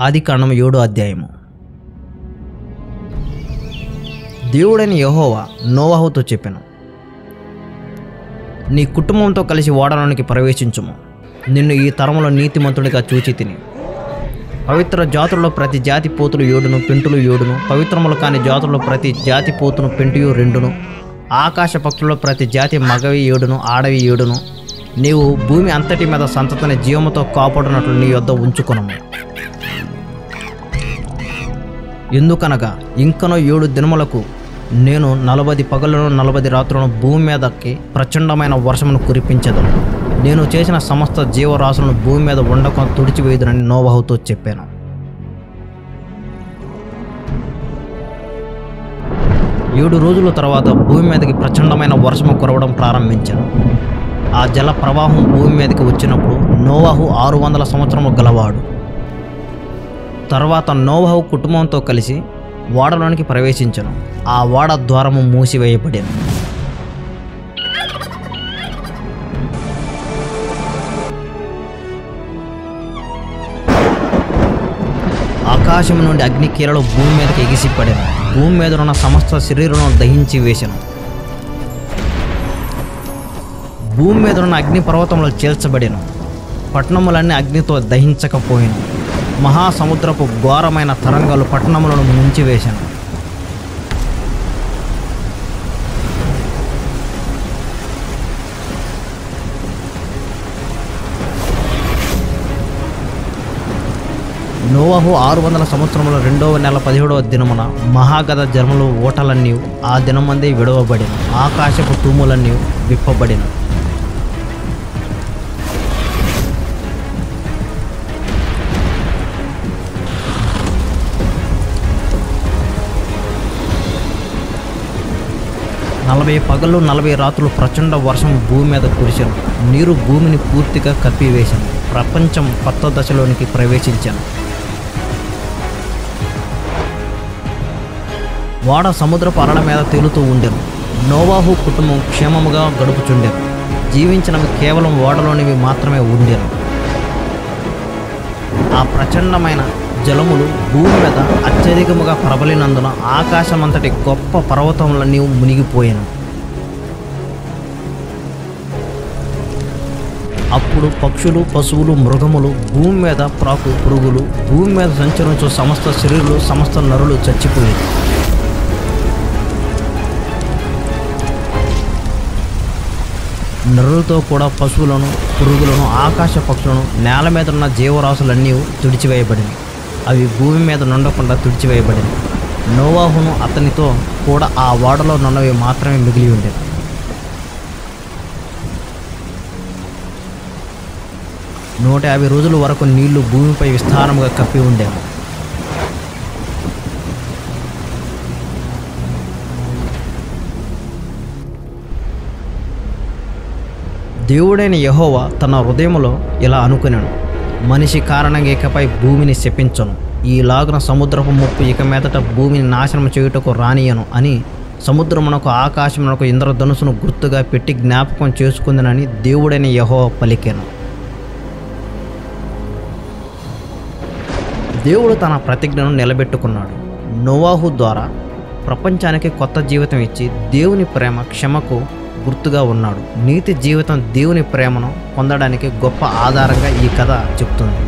ఆదికాండం 7వ అధ్యాయము. దేవుడైన యెహోవా నోవహుతో చెప్పెను, నీ కుటుంబంతో కలిసి ఓడలోనికి ప్రవేశించుము. నిన్ను ఈ తరములో నీతిమంతుడిగా చూచి తిని. పవిత్ర జాతుల్లో ప్రతి జాతి పోతులు 7 పెంటులు 7, పవిత్రములు కాని జాతుల్లో ప్రతి జాతి పోతును పెంటియు 2, ఆకాశ పక్షుల్లో ప్రతి జాతి మగవి 7, ఆడవి 7. నీవు భూమి అంతటి మీద సంతతిని జీవముతో కాపాడునట్లు నీ యొద్ద ఉంచుకొనుము. ఎందుకనగా ఇంకనో 7 దినములకు నేను 40 పగలను 40 రాత్రులను భూమి మీదకి ప్రచండమైన వర్షమును కురిపించెదను. నేను చేసిన సమస్త జీవరాశులను భూమి మీద ఉండక తుడిచివేయుదునని నోవహుతో చెప్పాను. ఏడు రోజుల తర్వాత భూమి మీదకి ప్రచండమైన వర్షము కురవడం ప్రారంభించాను. ఆ జల ప్రవాహం భూమి మీదకి వచ్చినప్పుడు నోవహు 600 సంవత్సరములు గలవాడు. తర్వాత నోవహు కుటుంబంతో కలిసి ఓడలోనికి ప్రవేశించను. ఆ ఓడ ద్వారము మూసివేయబడెను. ఆకాశం నుండి అగ్ని కీలలు భూమి మీదకి ఎగిసిపడెను. భూమి మీద ఉన్న సమస్త శరీరం దహించి వేసెను. భూమి మీద ఉన్న అగ్ని పర్వతములు చీల్చబడెను. పట్టణములన్నీ అగ్నితో దహించకపోయిను. మహాసముద్రపు ఘోరమైన తరంగాలు పట్టణములను ముంచివేశాను. నోవహు 600 సంవత్సరముల 2వ నెల 17వ దినమున మహాగధ జలములు ఓటలన్నీ ఆ దినమందే విడవబడిన. ఆకాశపు తూములన్నీ విప్పబడిన. నలభై పగళ్ళు 40 రాత్రులు ప్రచండ వర్షం భూమి మీద కురిశాను. నీరు భూమిని పూర్తిగా కప్పివేశాను. ప్రపంచం కొత్త దశలోనికి ప్రవేశించాను. ఓడ సముద్రపు అలల మీద తేలుతూ ఉండెను. నోవహు కుటుంబం క్షేమముగా గడుపుచుండెను. జీవించినవి కేవలం ఓడలోనివి మాత్రమే ఉండెను. ఆ ప్రచండమైన జలములు భూమి మీద అత్యధికముగా ప్రబలినందున ఆకాశమంతటి గొప్ప పర్వతములన్నీ మునిగిపోయాను. అప్పుడు పక్షులు, పశువులు, మృగములు, భూమి మీద ప్రాకు పురుగులు, భూమి మీద సంచరించు సమస్త శరీరులు, సమస్త నరులు చచ్చిపోయారు. నరులతో కూడా పశువులను, పురుగులను, ఆకాశ పక్షులను, నేల మీద ఉన్న జీవరాశులన్నీ తుడిచివేయబడింది. అవి భూమి మీద నుండకుండా తుడిచివేయబడింది. నోవహును అతనితో కూడా ఆ ఓడలో నున్నవి మాత్రమే మిగిలి ఉండేది. నూట 50 రోజుల వరకు నీళ్లు భూమిపై విస్తారంగా కప్పి ఉండేవి. దేవుడైన యెహోవా తన హృదయములో ఇలా అనుకున్నాను, మనిషి కారణంగా ఇకపై భూమిని శపించను. ఈలాగున సముద్రపు ముప్పు ఇక మీదట భూమిని నాశనం చేయుటకు రానియను అని సముద్రమునకు, ఆకాశమునకు ఇంద్రధనుసును గుర్తుగా పెట్టి జ్ఞాపకం చేసుకుందనని దేవుడైన యెహోవా పలికెను. దేవుడు తన ప్రతిజ్ఞను నిలబెట్టుకున్నాడు. నోవహు ద్వారా ప్రపంచానికి కొత్త జీవితం ఇచ్చి దేవుని ప్రేమ, క్షమకు గుర్తుగా ఉన్నాడు. నీతి జీవితం దేవుని ప్రేమను పొందడానికి గొప్ప ఆధారంగా ఈ కథ చెప్తుంది.